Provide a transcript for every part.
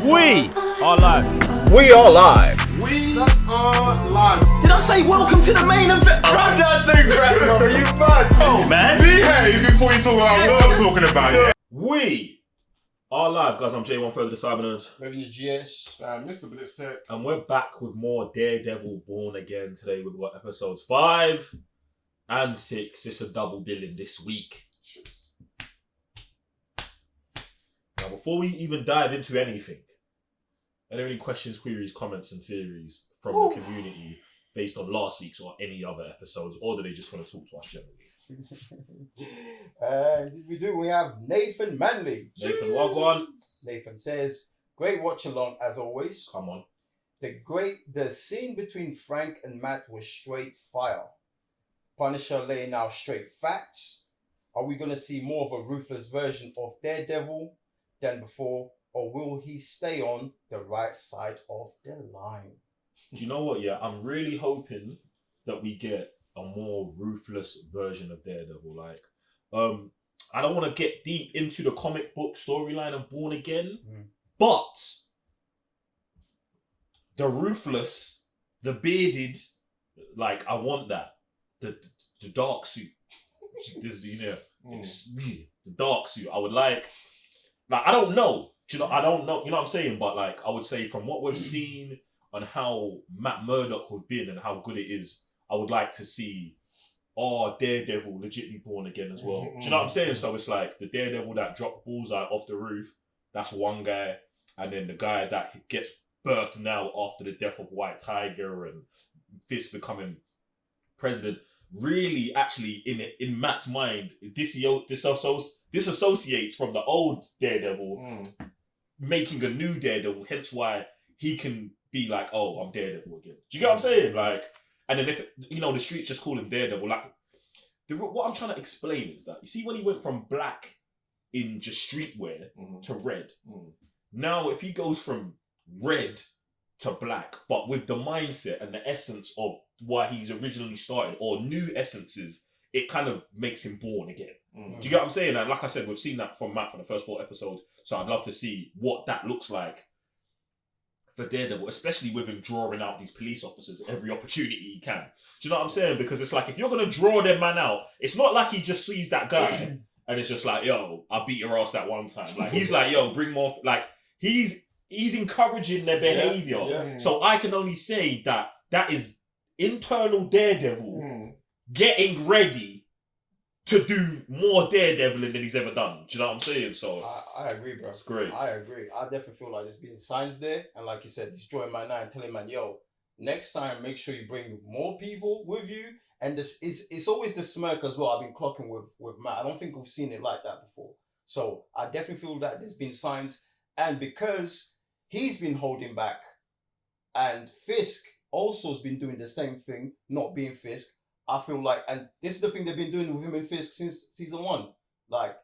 We are live. We are live. We are live. Did I say welcome to the main event? I'm not too great, brother. You mad? Oh, man. Behave before you talk about what I'm talking about, yeah? We are live, guys. I'm J1 Further, the Cybernerds. Revenue GS. Mr. Blitz Tech. And we're back with more Daredevil Born Again today with what, episodes 5 and 6. It's a double billing this week. Now, before we even dive into anything, are there any questions, queries, comments, and theories from the community based on last week's or any other episodes, or do they just want to talk to us generally? We have Nathan Manley. Nathan, Wagwan. Nathan says, great watch along as always. Come on. The scene between Frank and Matt was straight fire. Punisher laying out straight facts. Are we going to see more of a ruthless version of Daredevil than before, or will he stay on the right side of the line? Do you know what? Yeah, I'm really hoping that we get a more ruthless version of Daredevil. Like, I don't want to get deep into the comic book storyline of Born Again, but the ruthless, the bearded, like, I want that. The dark suit. The dark suit. I would like I don't know. I don't know. You know what I'm saying? But like, I would say from what we've seen and how Matt Murdock has been and how good it is, I would like to see Daredevil legitimately born again as well. Do you know what I'm saying? So it's like the Daredevil that dropped Bullseye off the roof, that's one guy. And then the guy that gets birthed now after the death of White Tiger and Fist becoming president. Really, actually, in Matt's mind, disassociates from the old Daredevil, making a new Daredevil. Hence why he can be like, "Oh, I'm Daredevil again." Do you get what I'm saying? Like, and then if the streets just call him Daredevil. Like, what I'm trying to explain is that you see when he went from black in just streetwear to red. Now, if he goes from red to black, but with the mindset and the essence of why he's originally started, or new essences, it kind of makes him born again. Do you get what I'm saying? And like I said, we've seen that from Matt for the first 4 episodes, so I'd love to see what that looks like for Daredevil, especially with him drawing out these police officers every opportunity he can. Do you know what I'm saying? Because it's like, if you're going to draw them man out, it's not like he just sees that guy and it's just like, yo, I beat your ass that one time. Like, he's like, yo, bring more, like, he's encouraging their behavior. Yeah. So I can only say that is internal Daredevil getting ready to do more Daredeviling than he's ever done. Do you know what I'm saying? So I agree, bro. It's great. I agree. I definitely feel like there's been signs there, and like you said, he's drawing man now and telling man, yo, next time make sure you bring more people with you. And this is it's always the smirk as well. I've been clocking with Matt. I don't think we've seen it like that before. So I definitely feel that there's been signs, and because he's been holding back, and Fisk also has been doing the same thing, not being Fisk. I feel like, and this is the thing they've been doing with him and Fisk since season 1, like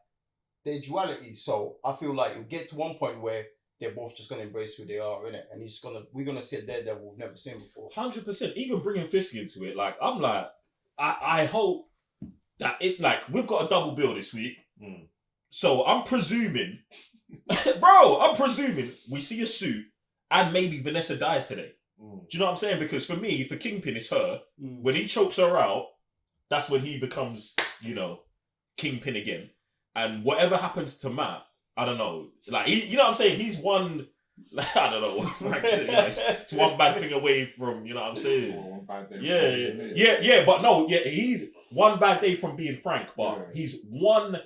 their duality. So I feel like it'll get to one point where they're both just gonna embrace who they are, innit? And we're gonna see a Daredevil we've never seen before. 100%. Even bringing Fisk into it, like, I'm like, I hope that it, like, we've got a double bill this week, so I'm presuming, we see a suit and maybe Vanessa dies today. Do you know what I'm saying? Because for me, for Kingpin, it's her. When he chokes her out, that's when he becomes, Kingpin again. And whatever happens to Matt, I don't know. Like, you know what I'm saying? He's one, I don't know what Frank said. It's one bad thing away from, you know what I'm saying? One bad day. Yeah, but no, he's one bad day from being Frank, but he's one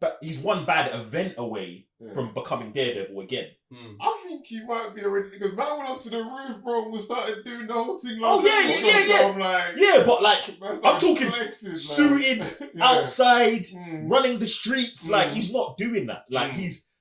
bad event away from becoming Daredevil again. I think he might be already, because Matt went onto the roof, bro, and started doing the whole thing. Like, So I'm like, but like, I'm talking flexing, suited, outside, running the streets. Like, he's not doing that. Like, he's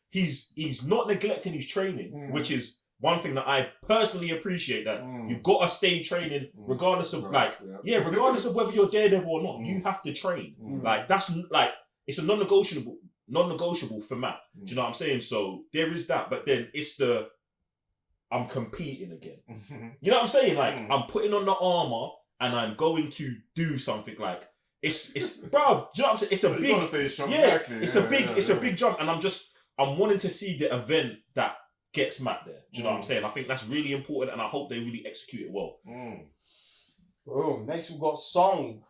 not neglecting his training, which is one thing that I personally appreciate, that you've got to stay training regardless of regardless of whether you're Daredevil or not, you have to train. Like, that's like, it's a non-negotiable for Matt. Do you know what I'm saying? So there is that, but then it's I'm competing again. You know what I'm saying? Like, I'm putting on the armor and I'm going to do something. Like, it's bro, do you know what I'm saying? It's a big, it's a big jump, and I'm wanting to see the event that gets Matt there. Do you know what I'm saying? I think that's really important, and I hope they really execute it well. Boom. Next, we've got Song.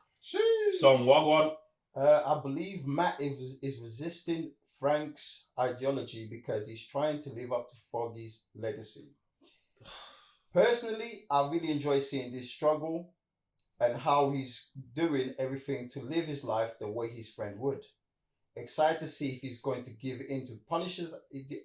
Song, Wagwan. I believe Matt is resisting Frank's ideology because he's trying to live up to Foggy's legacy. Personally, I really enjoy seeing this struggle and how he's doing everything to live his life the way his friend would. Excited to see if he's going to give in to Punisher's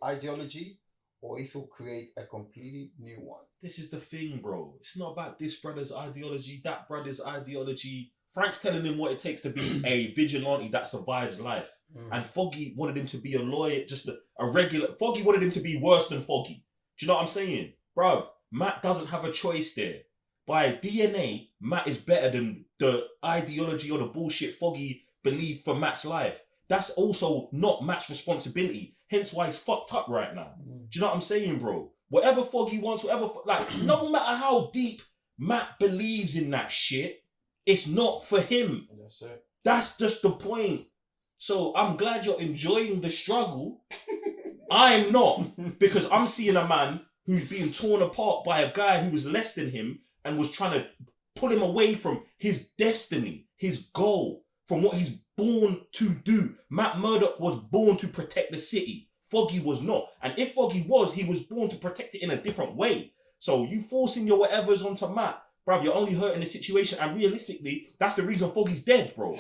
ideology or if he'll create a completely new one. This is the thing, bro. It's not about this brother's ideology, that brother's ideology. Frank's telling him what it takes to be a vigilante that survives life. And Foggy wanted him to be a lawyer, just a regular... Foggy wanted him to be worse than Foggy. Do you know what I'm saying? Bruv, Matt doesn't have a choice there. By DNA, Matt is better than the ideology or the bullshit Foggy believed for Matt's life. That's also not Matt's responsibility. Hence why he's fucked up right now. Do you know what I'm saying, bro? Whatever Foggy wants, no matter how deep Matt believes in that shit, it's not for him. That's it. That's just the point. So I'm glad you're enjoying the struggle. I'm not, because I'm seeing a man who's being torn apart by a guy who was less than him and was trying to pull him away from his destiny, his goal, from what he's born to do. Matt Murdock was born to protect the city. Foggy was not. And if Foggy was, he was born to protect it in a different way. So you forcing your whatevers onto Matt, bruv, you're only hurting the situation. And realistically, that's the reason Foggy's dead, bro.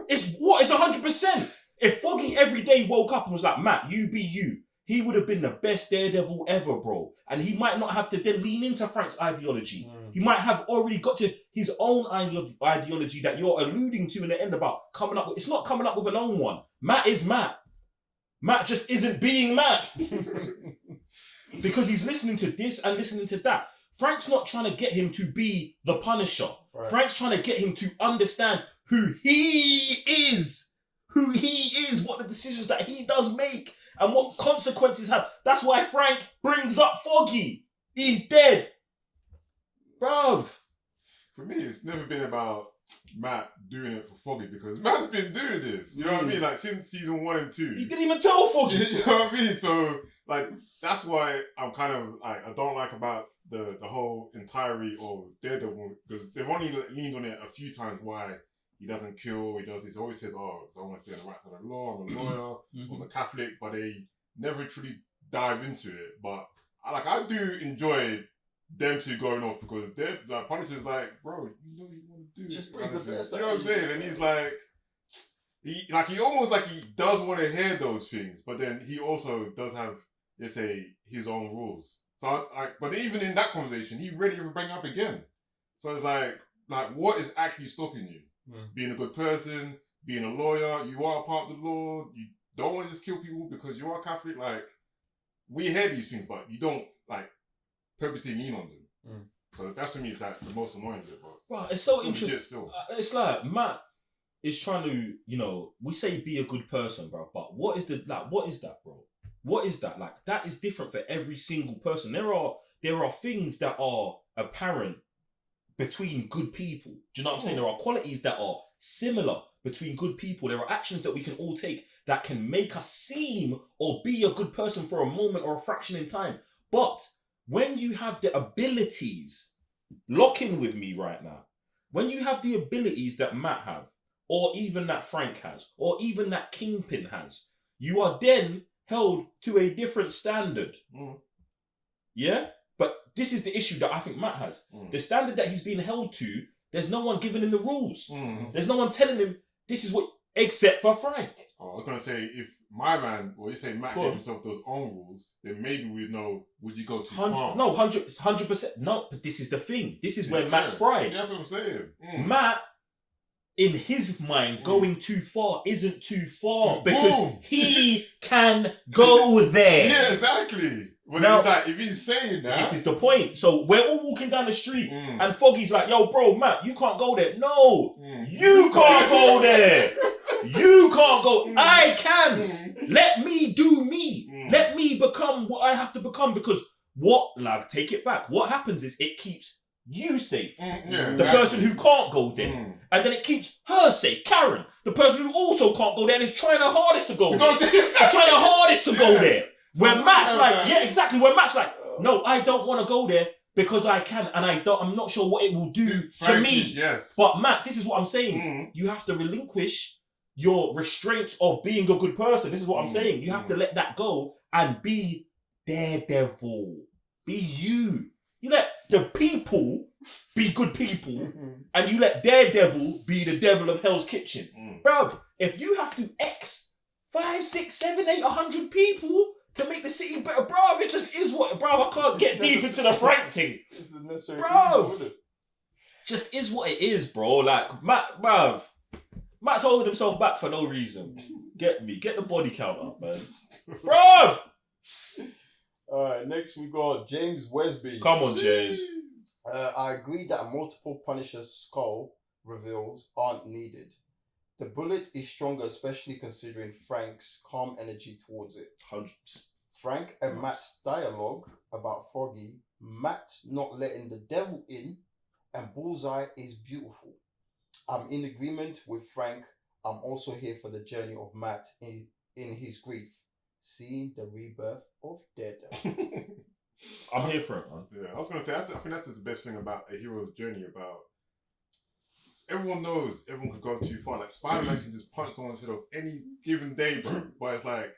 It's 100%. If Foggy every day woke up and was like, Matt, you be you, he would have been the best Daredevil ever, bro. And he might not have to then lean into Frank's ideology. He might have already got to his own ideology that you're alluding to in the end about coming up with. It's not coming up with an own one. Matt is Matt. Matt just isn't being Matt. Because he's listening to this and listening to that. Frank's not trying to get him to be the Punisher. Right. Frank's trying to get him to understand who he is. Who he is, what the decisions that he does make, and what consequences have. That's why Frank brings up Foggy. He's dead. Bruv. For me, it's never been about Matt doing it for Foggy, because Matt's been doing this. You know what I mean? Like, since season 1 and 2. He didn't even tell Foggy. You know what I mean? So, like, that's why I'm kind of, like, I don't like about the whole entirety of Daredevil, because they've only leaned on it a few times why he doesn't kill, he always says, oh, I want to stay on the right side of the law, I'm a lawyer, I'm a Catholic, but they never truly dive into it. But I do enjoy them two going off, because they're like, Punisher's like, bro, you know you want to do just it. brings the best. You know what I'm saying? And he's like, he almost like he does want to hear those things, but then he also does have, let's say, his own rules. So but even in that conversation, he ready to bring it up again. So it's like what is actually stopping you? Being a good person, being a lawyer, you are a part of the law, you don't want to just kill people because you are Catholic. Like, we hear these things, but you don't, like, purposely lean on them. So that's, for me, it's like the most annoying bit. But it's so interesting. It's like, Matt is trying to, we say be a good person, bro, but what is that, bro? What is that? Like, that is different for every single person. There are things that are apparent between good people. Do you know what I'm saying? There are qualities that are similar between good people. There are actions that we can all take that can make us seem or be a good person for a moment or a fraction in time. But when you have the abilities, lock in with me right now. When you have the abilities that Matt have, or even that Frank has, or even that Kingpin has, you are then held to a different standard. Yeah? But this is the issue that I think Matt has. The standard that he's being held to, there's no one giving him the rules. There's no one telling him this is what, except for Frank. Oh, I was going to say, if my man, or you say Matt gave himself those own rules, then maybe we'd know, would you go too far? No, 100%. No, but this is the thing. This is where Matt's fried. That's what I'm saying. Matt, in his mind, going too far isn't too far because he can go there. Yeah, exactly. Well, now, it's like, if he's saying that... This is the point. So we're all walking down the street and Foggy's like, yo, bro, Matt, you can't go there. No, you can't go there. You can't go. I can. Let me do me. Let me become what I have to become, because take it back. What happens is it keeps you safe. The person who can't go there. And then it keeps her safe, Karen. The person who also can't go there and is trying her hardest to go there. Trying her hardest to go there. Where Matt's like, yeah, exactly. Where Matt's like, no, I don't want to go there because I can, and I'm not sure what it will do to me. Yes. But Matt, this is what I'm saying. You have to relinquish your restraints of being a good person. This is what I'm saying. You have to let that go and be Daredevil. Be you. You let the people be good people, and you let Daredevil be the devil of Hell's Kitchen. Bruv, if you have to X 5, 6, 7, 8, 100 people to make the city better, bruv, it just is what, bruv, I can't get deep into the Frank thing. Bruv, just is what it is, bro. Like, Matt's holding himself back for no reason. Get the body count up, man. Bruv! Alright, next we got James Wesby. Come on, James. I agree that multiple Punisher skull reveals aren't needed. The bullet is stronger, especially considering Frank's calm energy towards it. 100%. Frank and Matt's dialogue about Foggy, Matt not letting the devil in, and Bullseye is beautiful. I'm in agreement with Frank. I'm also here for the journey of Matt in his grief, seeing the rebirth of Daredevil. I'm here for it, man. Yeah, I was gonna say, I think that's just the best thing about a hero's journey. About everyone knows everyone could go too far. Like Spider-Man can just punch someone instead of any given day, bro. But it's like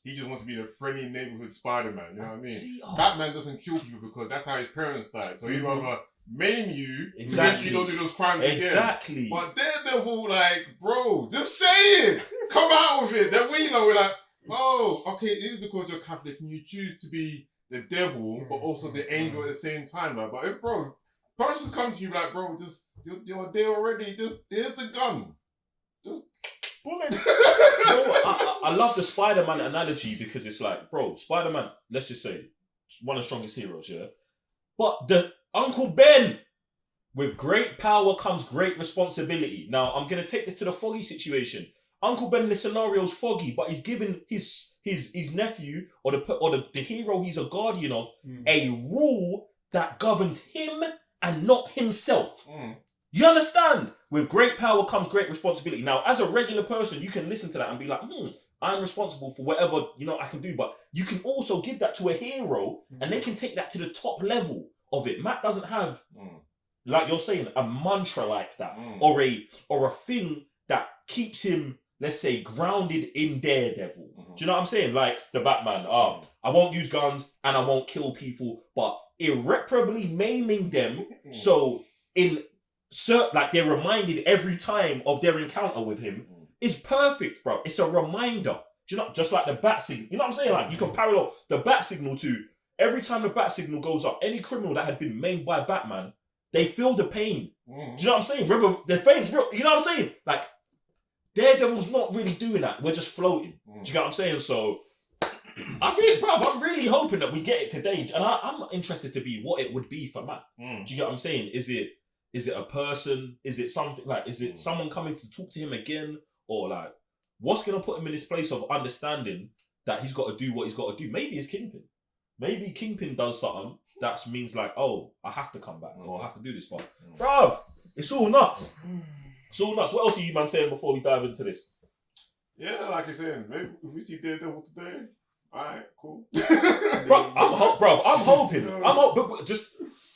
he just wants to be a friendly neighborhood Spider-Man. You know what I mean? Batman doesn't kill people because that's how his parents died. So he'd rather maim you, eventually you don't do those crimes again. But Daredevil, like, bro, just say it. Come out with it. Then we know, we're like, oh, okay, it is because you're Catholic and you choose to be the devil, but also the angel at the same time. Like, but if, bro, punches come to you like, bro, just, you're there already, just, here's the gun. Just pull it. I love the Spider-Man analogy because it's like, bro, Spider-Man, let's just say, one of the strongest heroes, yeah? But the Uncle Ben, with great power comes great responsibility. Now, I'm going to take this to the Foggy situation. Uncle Ben in the scenario is Foggy, but he's given his nephew or the hero he's a guardian of a rule that governs him and not himself. You understand? With great power comes great responsibility. Now, as a regular person, you can listen to that and be like, I'm responsible for whatever I can do. But you can also give that to a hero and they can take that to the top level of it. Matt doesn't have, like you're saying, a mantra like that or a thing that keeps him, let's say, grounded in Daredevil. Do you know what I'm saying? Like the Batman, I won't use guns and I won't kill people, but irreparably maiming them so like they're reminded every time of their encounter with him is perfect, bro. It's a reminder. Do you know, just like the bat signal. You know what I'm saying? Like you can parallel the bat signal to every time the bat signal goes up, any criminal that had been maimed by Batman, they feel the pain. Do you know what I'm saying? The pain's real. You know what I'm saying? Like Daredevil's not really doing that. We're just floating. Do you get what I'm saying? So I'm really hoping that we get it today. And I'm interested to be what it would be for Matt. Do you get what I'm saying? Is it a person? Is it something like, is it someone coming to talk to him again? Or like, what's going to put him in this place of understanding that he's got to do what he's got to do? Maybe it's Kingpin. Maybe Kingpin does something that means like, oh, I have to come back or I have to do this. But, bruv, it's all nuts. It's all nuts. What else are you, man, saying before we dive into this? Yeah, like you're saying, maybe if we see Daredevil today, alright, cool. I'm hoping.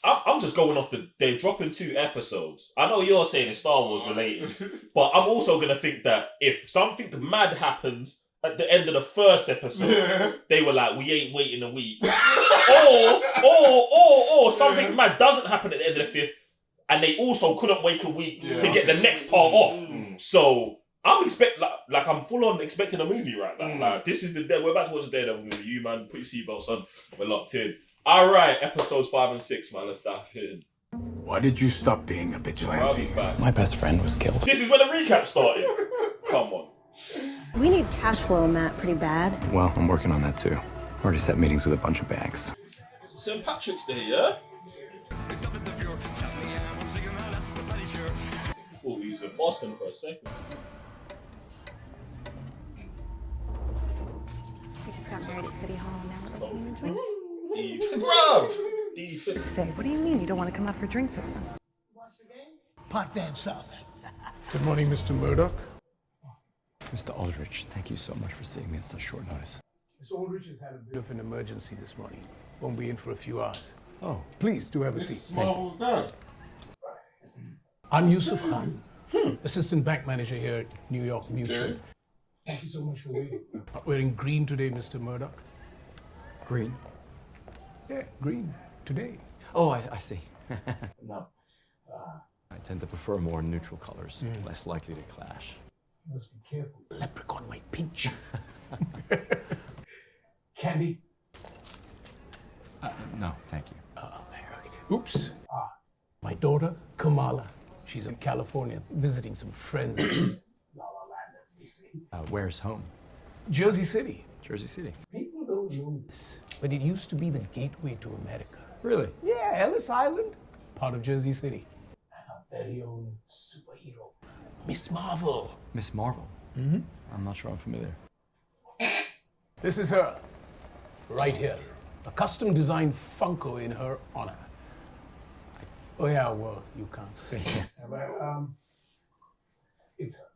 I'm just going off they're dropping 2 episodes. I know you're saying it's Star Wars related, but I'm also gonna think that if something mad happens at the end of the first episode, they were like, we ain't waiting a week. or something mad doesn't happen at the end of the 5th, and they also couldn't wait a week to get the next part off. So I'm I'm full on expecting a movie right now. Like this is we're about to watch the Daredevil movie. You man, put your seatbelts on. We're locked in. All right, episodes 5 and 6, man. Let's dive in. Why did you stop being a vigilante? My best friend was killed. This is when the recap started. Come on. We need cash flow in that pretty bad. Well, I'm working on that too. Already set meetings with a bunch of banks. St. Patrick's Day, yeah? Thought we was in Boston for a second. We just got married at City Hall. Now we're looking into it. Bruv! What do you mean you don't want to come out for drinks with us? Pot van salad. Good morning, Mr. Murdock. Mr. Aldrich, thank you so much for seeing me at such short notice. Miss Aldrich has had a bit of an emergency this morning. Won't be in for a few hours. Oh, please do have a seat. This Marvel's dad. I'm Yusuf Khan, assistant bank manager here at New York Mutual. Okay. Thank you so much for waiting. Wearing green today, Mr. Murdock. Green. Yeah, green today. Oh, I see. No. I tend to prefer more neutral colors, less likely to clash. You must be careful. The leprechaun might pinch. Candy? No, thank you. Oops. My daughter, Kamala. She's in California visiting some friends. La La Land, as we say. Where's home? Jersey City. Jersey City. People don't know this, but it used to be the gateway to America. Really? Yeah, Ellis Island, part of Jersey City. And our very own superhero, Miss Marvel. Miss Marvel? Mm-hmm. I'm not sure I'm familiar. This is her, right here. A custom-designed Funko in her honor. Oh yeah, well, you can't see. It's her.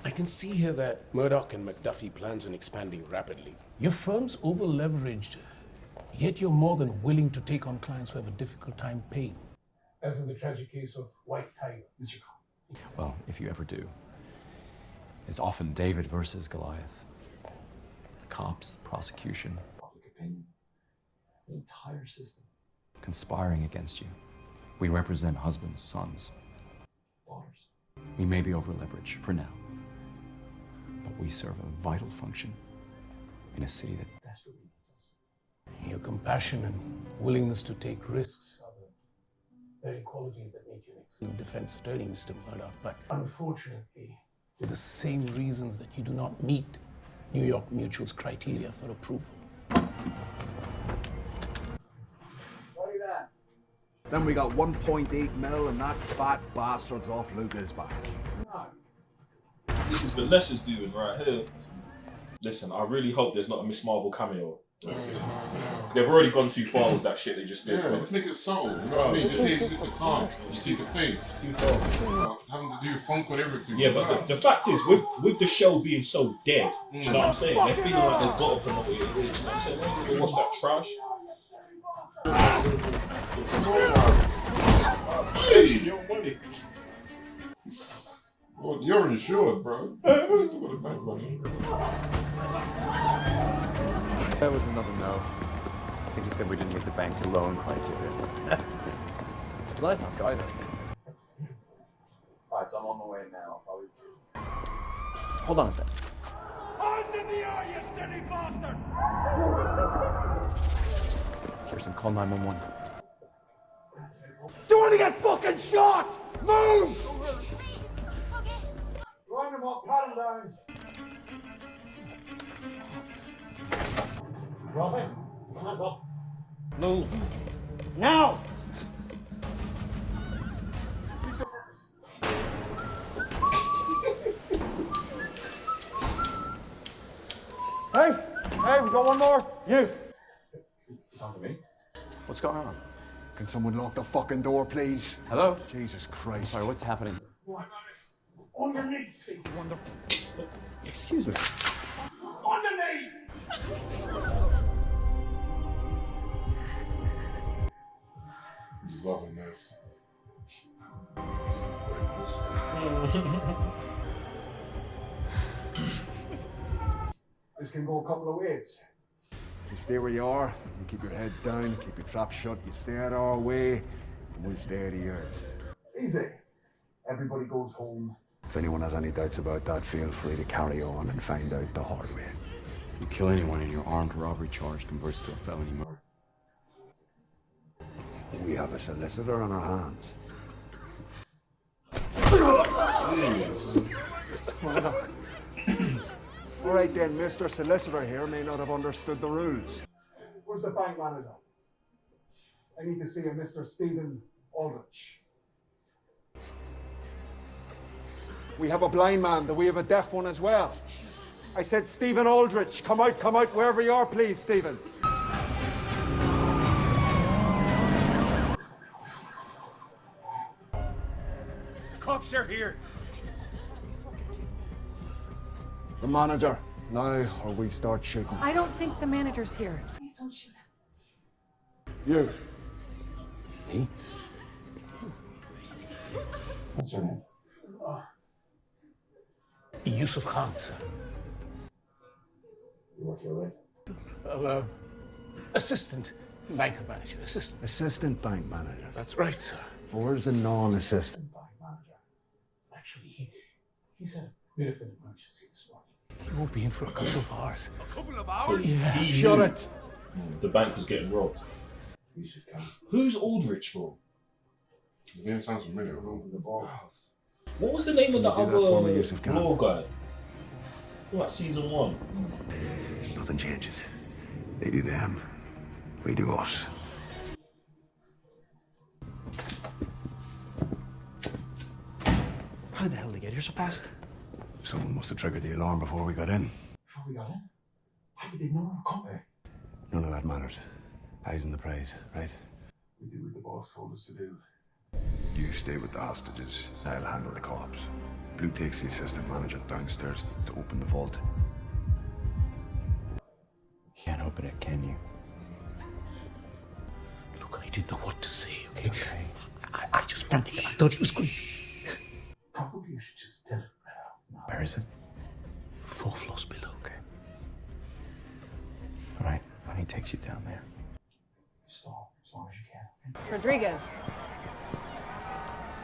I can see here that Murdock and McDuffie plans on expanding rapidly. Your firm's over-leveraged, yet you're more than willing to take on clients who have a difficult time paying. As in the tragic case of White Tiger, Mr. Khan. Well, if you ever do, it's often David versus Goliath. The cops, the prosecution, public opinion, the entire system conspiring against you. We represent husbands, sons, daughters. We may be over-leveraged for now, but we serve a vital function in a city that desperately needs us. Your compassion and willingness to take risks are the very qualities that make you an excellent defense attorney, Mr. Murdock. But unfortunately, for the same reasons that you do not meet New York Mutual's criteria for approval. Then we got 1.8 mil and that fat bastard's off Luca's back. This is Vanessa's doing right here. Listen, I really hope there's not a Miss Marvel cameo. They've already gone too far with that shit they just did. Yeah, just make it subtle. You know what I mean? Just say just the calm. You see the face. Too far. Having to do funk on everything. Yeah, but the fact is, with the show being so dead, do you know what I'm saying? They're feeling like they've got to promote it. Do you know what I'm saying? They watch that trash. It's so hey, your money. Well, you're insured, bro. Hey, what's the bank money? That was another no. I think he said we didn't meet the bank's loan criteria. Nice enough guy, though. Alright, so I'm on my way now. Hold on a sec. Hands in the air, you silly bastard! Kirsten, call 911. Do you want to get fucking shot? Move! Wind him up, pat him down. Office, hands up. Move. Now! Hey, we got one more. You. Talking to me? What's going on? Can someone lock the fucking door, please? Hello? Jesus Christ. Sorry, what's happening? What? On your knees, Steve. Excuse me. On the knees! He's loving this. This can go a couple of ways. You stay where you are, you keep your heads down, keep your trap shut, you stay out of our way, and we'll stay out of yours. Easy. Everybody goes home. If anyone has any doubts about that, feel free to carry on and find out the hard way. You kill anyone and your armed robbery charge converts to a felony murder. We have a solicitor on our hands. All right then, Mr. Solicitor here may not have understood the rules. Where's the bank manager? I need to see a Mr. Stephen Aldrich. We have a blind man, we have a deaf one as well. I said Stephen Aldrich, come out, wherever you are, please, Stephen. Cops are here. The manager, now or we start shooting. I don't think the manager's here. Please don't shoot us. You. Me? What's your name? Yusuf Khan, sir. You work here, right? Assistant bank manager. Assistant bank manager. That's right, sir. Well, where's a non-assistant bank manager? Actually, he's a bit of an emergency this morning. He won't be in for a couple of hours. A couple of hours? Yeah, He shut knew it. the bank was getting robbed. You should come. Who's Aldrich, bro? The name sounds familiar. Open the ball. What was the name of the Can you do that for me, other Yusuf Khan? law guy? From like season 1. Nothing changes. They do them. We do us. How the hell did they get here so fast? Someone must have triggered the alarm before we got in. Before we got in? How did they know we were coming? None of that matters. Eyes on the prize, right? We do what the boss told us to do. You stay with the hostages. I'll handle the cops. Blue takes the assistant manager downstairs to open the vault. Can't open it, can you? Look, I didn't know what to say, okay? I just panicked. I thought he was going. Probably you should just tell him now. Where is it? 4 floors below. Okay. All right, when he takes you down there, stall as long as you can. Okay? Rodriguez.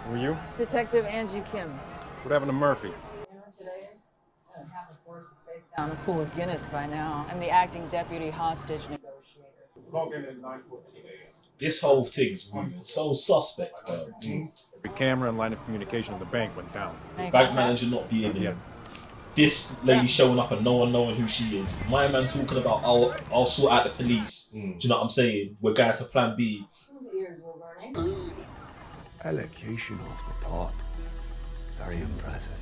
Who are you? Detective Angie Kim. What happened to Murphy? You know what today is? Half the force is face down a pool of Guinness by now. I'm the acting deputy hostage negotiator. Log in at 9:14 a.m. This whole thing's moving so suspect, bro. Every camera and line of communication of the bank went down. Bank manager not being here. This lady showing up and no one knowing who she is. My man talking about, I'll sort out the police. Do you know what I'm saying? We're going to plan B. The ears were burning. Elocution off the top. Very impressive.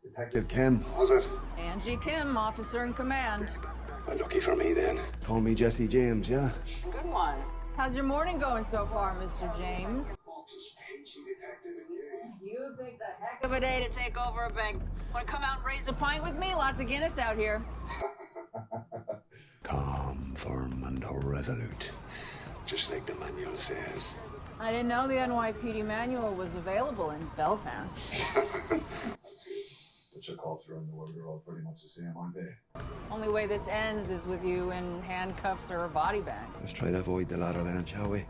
Detective Kim, was it? Angie Kim, officer in command. Well, lucky for me then. Call me Jesse James, yeah? Good one. How's your morning going so far, Mr. James? You picked a heck of a day to take over a bank. Want to come out and raise a pint with me? Lots of Guinness out here. Calm, firm, and resolute. Just like the manual says. I didn't know the NYPD manual was available in Belfast. But your cops around the world are all pretty much the same, aren't they? Only way this ends is with you in handcuffs or a body bag. Let's try to avoid the latter then, shall we?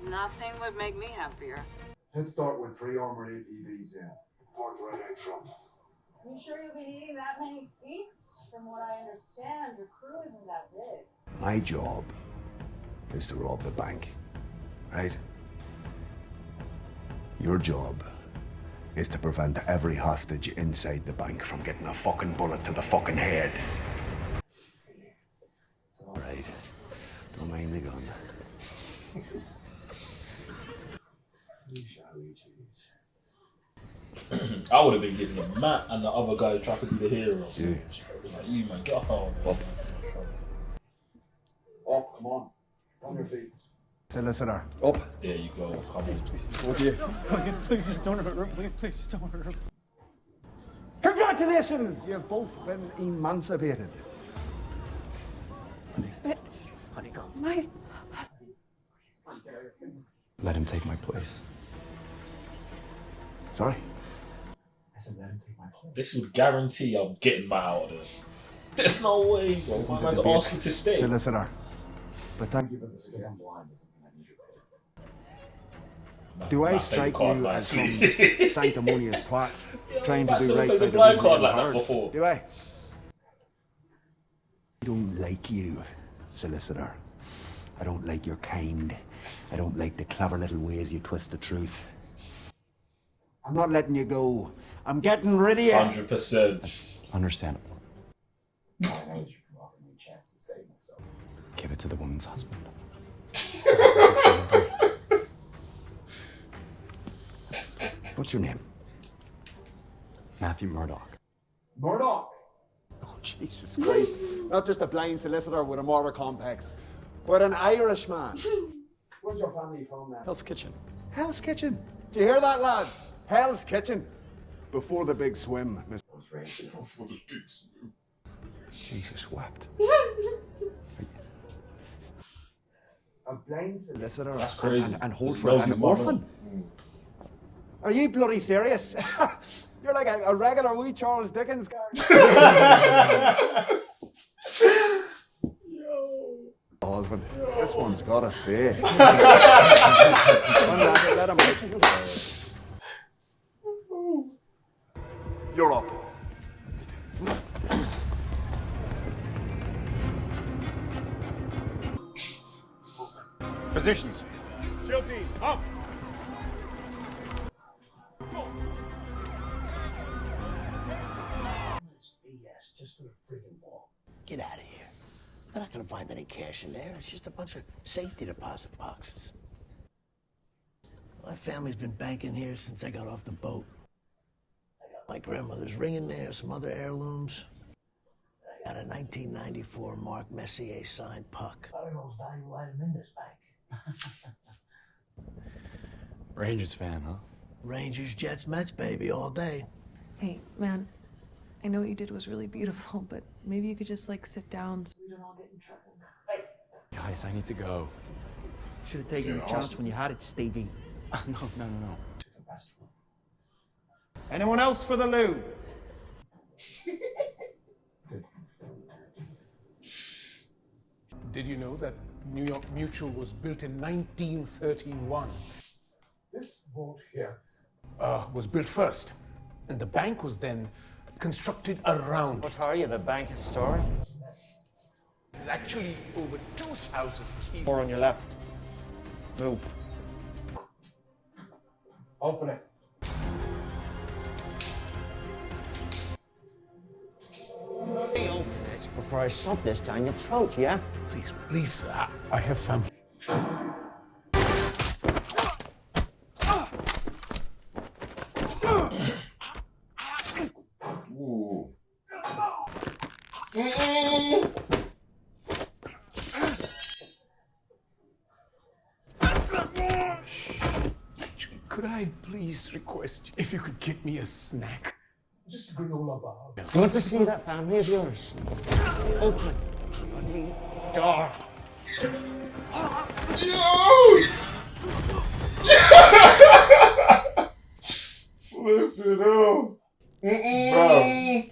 Nothing would make me happier. Let's start with 3 armored ATVs in. Parked right out front. You sure you'll be needing that many seats? From what I understand, your crew isn't that big. My job is to rob the bank, right? Your job is to prevent every hostage inside the bank from getting a fucking bullet to the fucking head. All right. Don't mind the gun. I would have been giving him Matt and the other guy who tried to be the hero. Yeah. Like, you, man, get home. Up, come on. On your feet. Solicitor. Up. There you go. Come on. Please, just don't hurt her. Please, just don't hurt her. Congratulations! You've both been emancipated. Honey, go. My husband. Let him take my place. Sorry? I said, let him take my place. This would guarantee I'm getting my out of this. There's no way, bro. My man's asking to stay. Solicitor. But thank you for this. Because I'm blind doesn't mean I need your pay. Do I Matt played the strike card you as some nicely. sanctimonious twat trying to Matt's do never right played by the the blind wisdom card of like the that heart? before. Do I? I don't like you, solicitor. I don't like your kind. I don't like the clever little ways you twist the truth. I'm not letting you go. I'm getting rid of you. 100%. Understandable. I know you can offer me a chance to save myself. Give it to the woman's husband. What's your name? Matthew Murdock. Murdock. Oh, Jesus Christ. Not just a blind solicitor with a murder complex, but an Irishman. Where's your family from then? Hell's Kitchen. Hell's Kitchen. Do you hear that, lad? Hell's Kitchen. Before the big swim, Mr. was raised in. Jesus wept. A blind solicitor That's crazy. and hold He for knows an his mum, orphan. Are you bloody serious? You're like a regular wee Charles Dickens husband. This one's gotta stay. Let him out. You're up. Positions. Shield team, up. Yes, just for the friggin' wall. Get out of here. They're not gonna find any cash in there. It's just a bunch of safety deposit boxes. My family's been banking here since I got off the boat. I got my grandmother's ring in there, some other heirlooms. I got a 1994 Mark Messier signed puck. I don't know what's valuable item in this bank. Rangers fan, huh? Rangers, Jets, Mets, baby, all day. Hey, man, I know what you did was really beautiful, but maybe you could just like sit down so we don't all get in trouble. Guys, I need to go. Should have taken your chance when you had it, Stevie. No. Anyone else for the loo? Did you know that New York Mutual was built in 1931? This vault here was built first, and the bank was then constructed around What it. are you, the bank historian? There's actually over 2,000 people. More on your left. Move. Open it. Open it before I shove this down your throat, yeah? Please, I have family. Ooh. Could I please request if you could get me a snack? Just a granola bar. You want to see that family of yours? Open the door. Listen up. If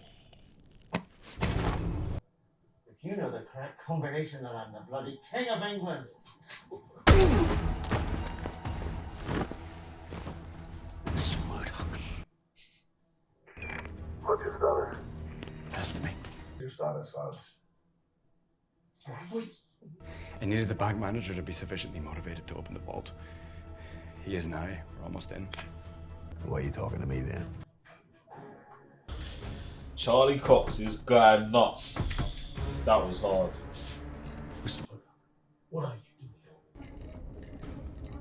you know the correct combination, then I'm the bloody king of England. Mr. Murdock. What's your status? Estimate. Your status, Father. I needed the bank manager to be sufficiently motivated to open the vault. He is now. We're almost in. Why are you talking to me then? Charlie Cox is going nuts. That was hard. Mr. Murdock, what are you doing?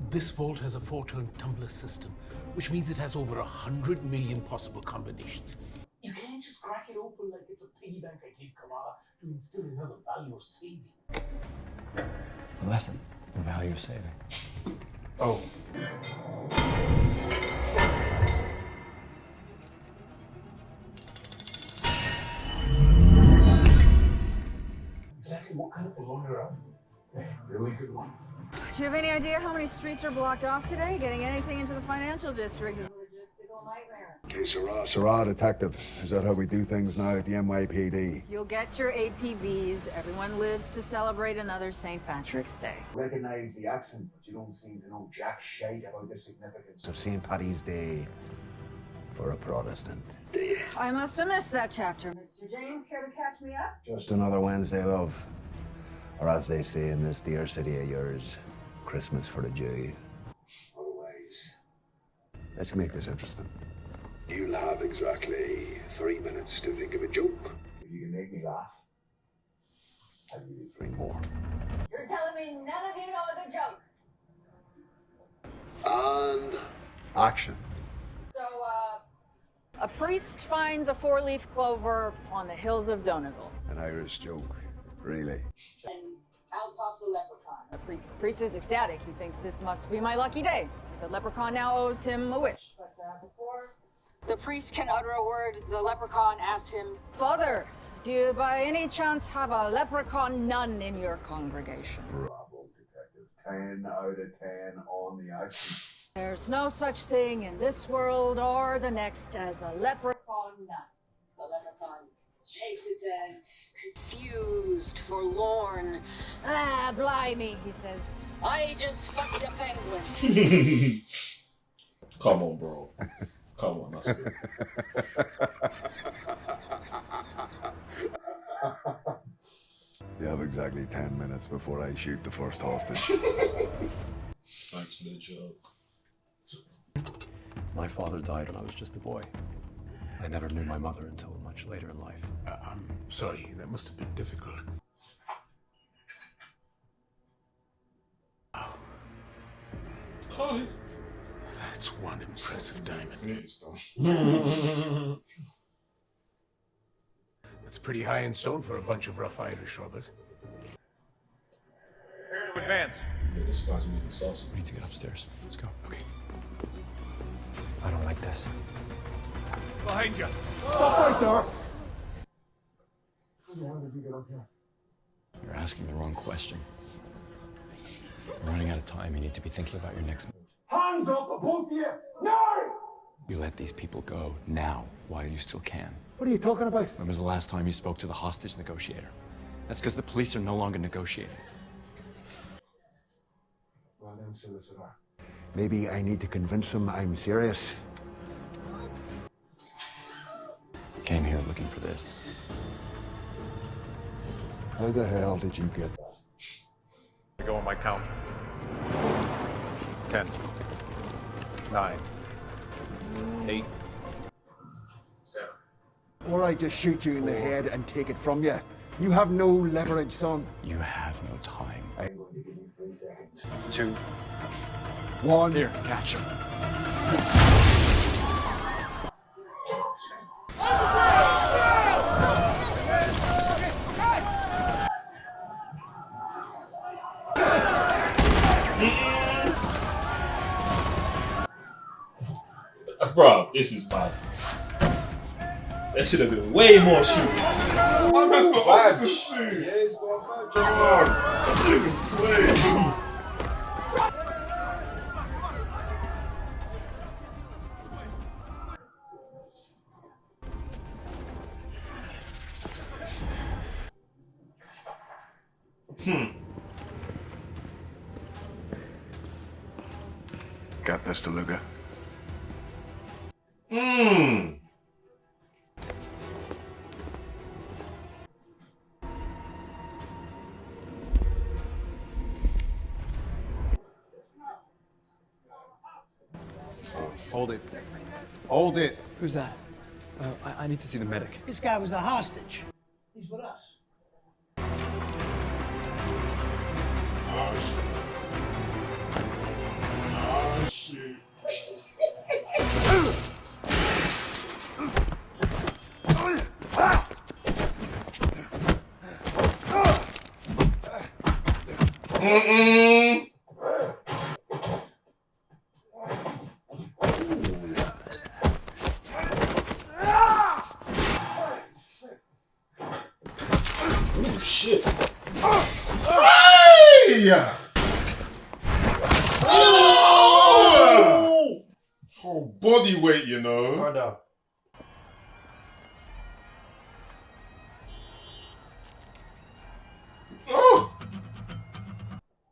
This vault has a 4-turn tumbler system, which means it has over 100 million possible combinations. You can't just crack it open like it's a piggy bank I gave Kamala to instill another value of saving. A lesson. The value of saving. Oh. Exactly what kind of a lawyer are you? Really good one. Do you have any idea how many streets are blocked off today? Getting anything into the financial district is a logistical nightmare. Okay, Sarah, detective. Is that how we do things now at the NYPD? You'll get your APBs. Everyone lives to celebrate another St. Patrick's Day. Recognize the accent, but you don't seem to know jack shite about the significance of St. Paddy's Day for a Protestant. I must have missed that chapter. Mr. James, care to catch me up? Just another Wednesday, love. Or as they say in this dear city of yours, Christmas for the Jew. Otherwise, Let's make this interesting. you'll have exactly 3 minutes to think of a joke. If you can make me laugh, I'll give you 3 more. You're telling me none of you know a good joke. And Action. So, a priest finds a 4-leaf clover on the hills of Donegal. An Irish joke, really. And out pops a leprechaun. The priest is ecstatic. He thinks this must be my lucky day. The leprechaun now owes him a wish. But The priest can utter a word. The leprechaun asks him, Father, do you by any chance have a leprechaun nun in your congregation? Bravo, detective. 10 out of 10 on the action. There's no such thing in this world or the next as a leprechaun nun. The leprechaun shakes his head, confused, forlorn. Ah, blimey, he says. I just fucked a penguin. Come on, bro. Come on, that's it. You have exactly 10 minutes before I shoot the first hostage. Thanks for the joke. My father died when I was just a boy. I never knew my mother until much later in life. I'm sorry, that must have been difficult. Hi. That's one impressive diamond. That's pretty high in stone for a bunch of rough Irish robbers. Prepare to advance. Yeah, this guy's moving sauce. We need to get upstairs. Let's go. Okay. I don't like this. Behind you. Stop right there! How the hell did you get up here? You're asking the wrong question. We're running out of time. You need to be thinking about your next move. Hands up, both of you! Now! You let these people go now while you still can. What are you talking about? When was the last time you spoke to the hostage negotiator? That's because the police are no longer negotiating. Well then, solicitor. Maybe I need to convince him I'm serious. Came here looking for this. How the hell did you get that? I go on my count. 10, 9, 8, 7. Or I just shoot you in the head and take it from you. You have no leverage, son. You have no time. I'm going to give you 3 seconds. 2, 1. Here, catch him. Bro, this is bad. There should have been way more shooting. My man's got officer shoot. Yeah, he's going back. Come on. Play. Got this, DeLuca. Hold it. Hold it. Who's that? I need to see the medic. This guy was a hostage. He's with us. Oh, shit. Oh, shit. Oh shit. Hey! Oh! Whole body weight, you know. Brother. Oh!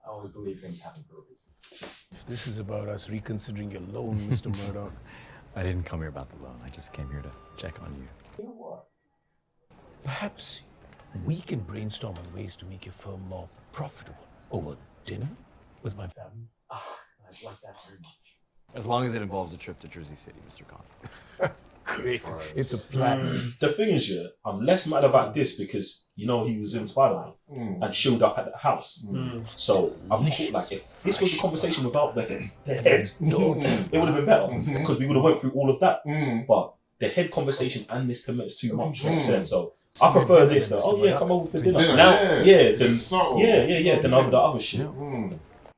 I always believe things happen for a reason. If this is about us reconsidering your loan, Mr. Murdock. I didn't come here about the loan. I just came here to check on you. You know what? Perhaps we can brainstorm on ways to make your firm more profitable. Over dinner with my family. I'd like that very much. As long as it involves a trip to Jersey City, Mr. Khan. Great. It's a plan. The thing is, yeah, I'm less mad about this because, you know, he was in Spider-Man and showed up at the house. So I'm cool. Like, if this was a conversation without the head, it would have been better because we would have went through all of that. But the head conversation and this commits too much. So I prefer this. Though. Oh yeah, come over for dinner. Now, yeah, then then over the other shit.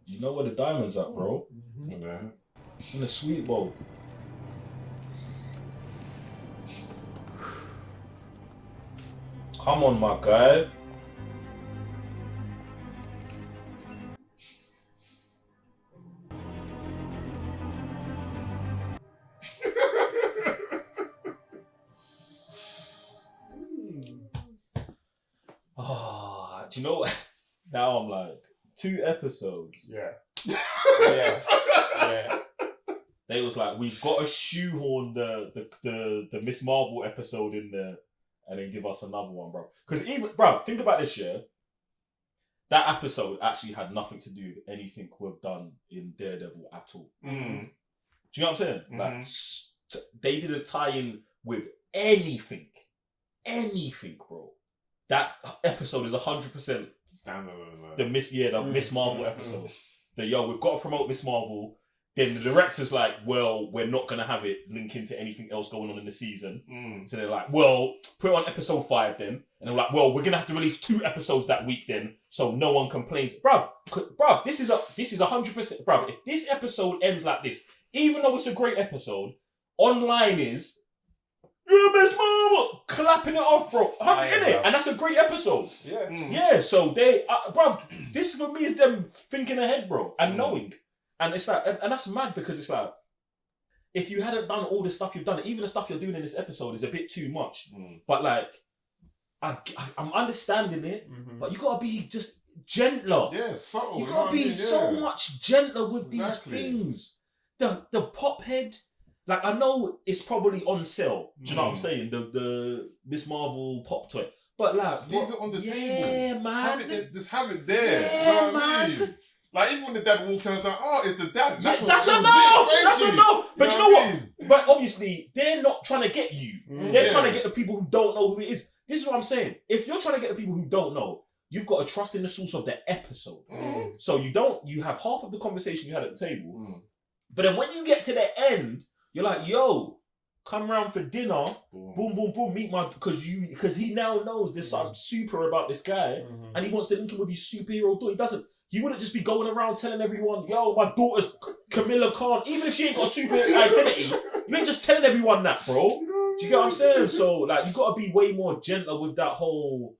You know where the diamonds at, bro? It's in the sweet bowl. Come on, my guy. Do you know what? Now I'm like, 2 episodes. Yeah. They was like, we've got to shoehorn the Miss Marvel episode in there and then give us another one, bro. Because even, bro, think about this, yeah? That episode actually had nothing to do with anything we've done in Daredevil at all. Mm. Do you know what I'm saying? Like, they didn't tie in with anything. Anything, bro. That episode is 100% standalone. The Miss Marvel episode. That, yo, we've got to promote Miss Marvel. Then the director's like, well, we're not going to have it link into anything else going on in the season. So they're like, well, put it on episode 5 then. And they're like, well, we're going to have to release 2 episodes that week then, so no one complains. Bruv, this is 100%, bruv, if this episode ends like this, even though it's a great episode, online is, yeah, Miss Marvel, clapping it off, bro. Innit? And that's a great episode. Yeah. Yeah, so they, bruv, this for me is them thinking ahead, bro, and knowing. And it's like, and that's mad because it's like, if you hadn't done all the stuff you've done, even the stuff you're doing in this episode is a bit too much. But like, I'm understanding it, but you gotta be just gentler. Yeah, subtle. You gotta be so much gentler with these things. The pop head, like I know it's probably on sale. Do you know what I'm saying? The Miss Marvel pop toy, but like, just leave it on the table. Yeah, man. Just have it there. Yeah, you know what I mean? Like, even when the dad walks out, it's like, oh, it's the dad. That's enough. That's enough. But you know what? But obviously, they're not trying to get you. They're trying to get the people who don't know who it is. This is what I'm saying. If you're trying to get the people who don't know, you've got to trust in the source of the episode. So you have half of the conversation you had at the table. But then when you get to the end, you're like, yo, come round for dinner. Boom, boom, boom. Meet my, because he now knows there's something super about this guy, and he wants to link him with his superhero daughter. He doesn't. He wouldn't just be going around telling everyone, yo, my daughter's Camilla Khan. Even if she ain't got a super identity, you ain't just telling everyone that, bro. Do you get what I'm saying? So, like, you got to be way more gentler with that whole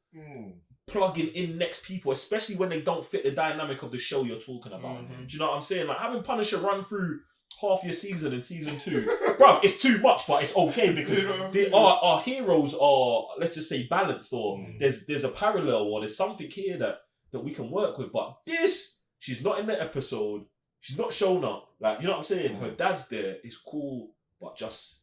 plugging in next people, especially when they don't fit the dynamic of the show you're talking about. Do you know what I'm saying? Like, having Punisher run through half your season in season 2, bro, it's too much, but it's okay because our heroes are, let's just say, balanced, or there's a parallel, or there's something here that we can work with. But this, she's not in the episode, she's not shown up. Like, you know what I'm saying? Her dad's there, it's cool, but just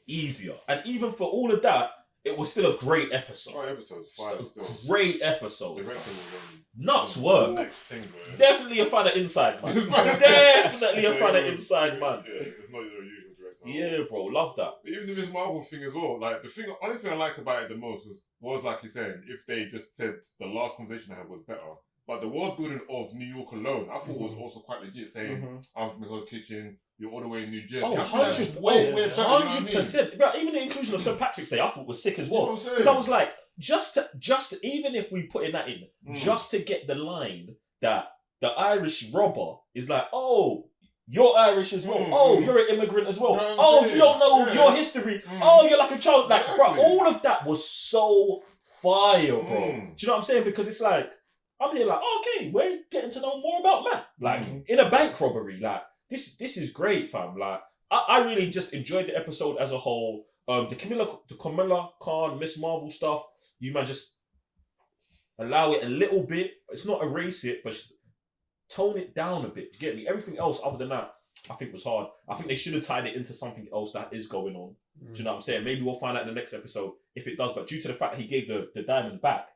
easier. And even for all of that, it was still a great episode. Oh, episode 5 still. Great episode. The direction was nuts work. Next thing, bro. Definitely a fan of Inside Man. Definitely a fan of Inside Man. Yeah, it's not your usual director. Yeah, bro, love that. But even the Miss Marvel thing as well, like the only thing I liked about it the most was like you're saying, if they just said the last conversation I had was better. But the world building of New York alone, I thought was also quite legit, saying I'm from Hell's Kitchen, you're all the way in New Jersey. Oh, 100%. 100%. But even the inclusion of St. Patrick's Day, I thought was sick as well. Because I was like, just even if we put in that in, just to get the line that the Irish robber is like, oh, you're Irish as well. Oh, you're an immigrant as well. Oh, you don't know your history. Oh, you're like a child. Like, bro, all of that was so fire, bro. Do you know what I'm saying? Because it's like, I'm here like, oh, okay, we're getting to know more about Matt. Like, in a bank robbery, like, this is great, fam. Like, I really just enjoyed the episode as a whole. The Camilla Khan, Miss Marvel stuff, you man just allow it a little bit. It's not erase it, but just tone it down a bit. You get me? Everything else other than that, I think was hard. I think they should have tied it into something else that is going on. Do you know what I'm saying? Maybe we'll find out in the next episode if it does. But due to the fact that he gave the diamond back,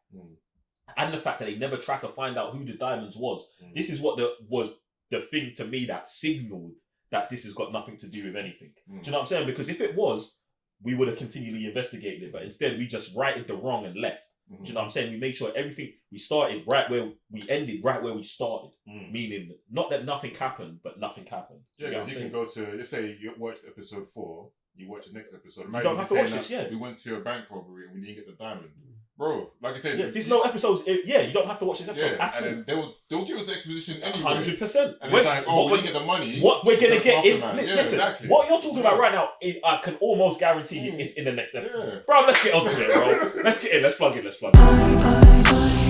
and the fact that they never tried to find out who the diamonds was, this is what was the thing to me that signaled that this has got nothing to do with anything. Do you know what I'm saying? Because if it was, we would have continually investigated it. But instead, we just righted the wrong and left. Do you know what I'm saying? We made sure everything, we started right where we ended, right where we started. Meaning, not that nothing happened, but nothing happened. Yeah, because you can go to, let's say you watched episode 4, you watch the next episode. You don't have to watch this, yeah. We went to a bank robbery and we didn't get the diamond. bro, like I said, there's no episodes. You don't have to watch this episode at all. And then they'll give us the exposition anyway. 100%. And it's like, oh, we get the money. What we're gonna get in? Yeah, Listen, exactly. what you're talking about right now, I can almost guarantee it's in the next episode. Bro, let's get onto it, bro. Let's get in. Let's plug in.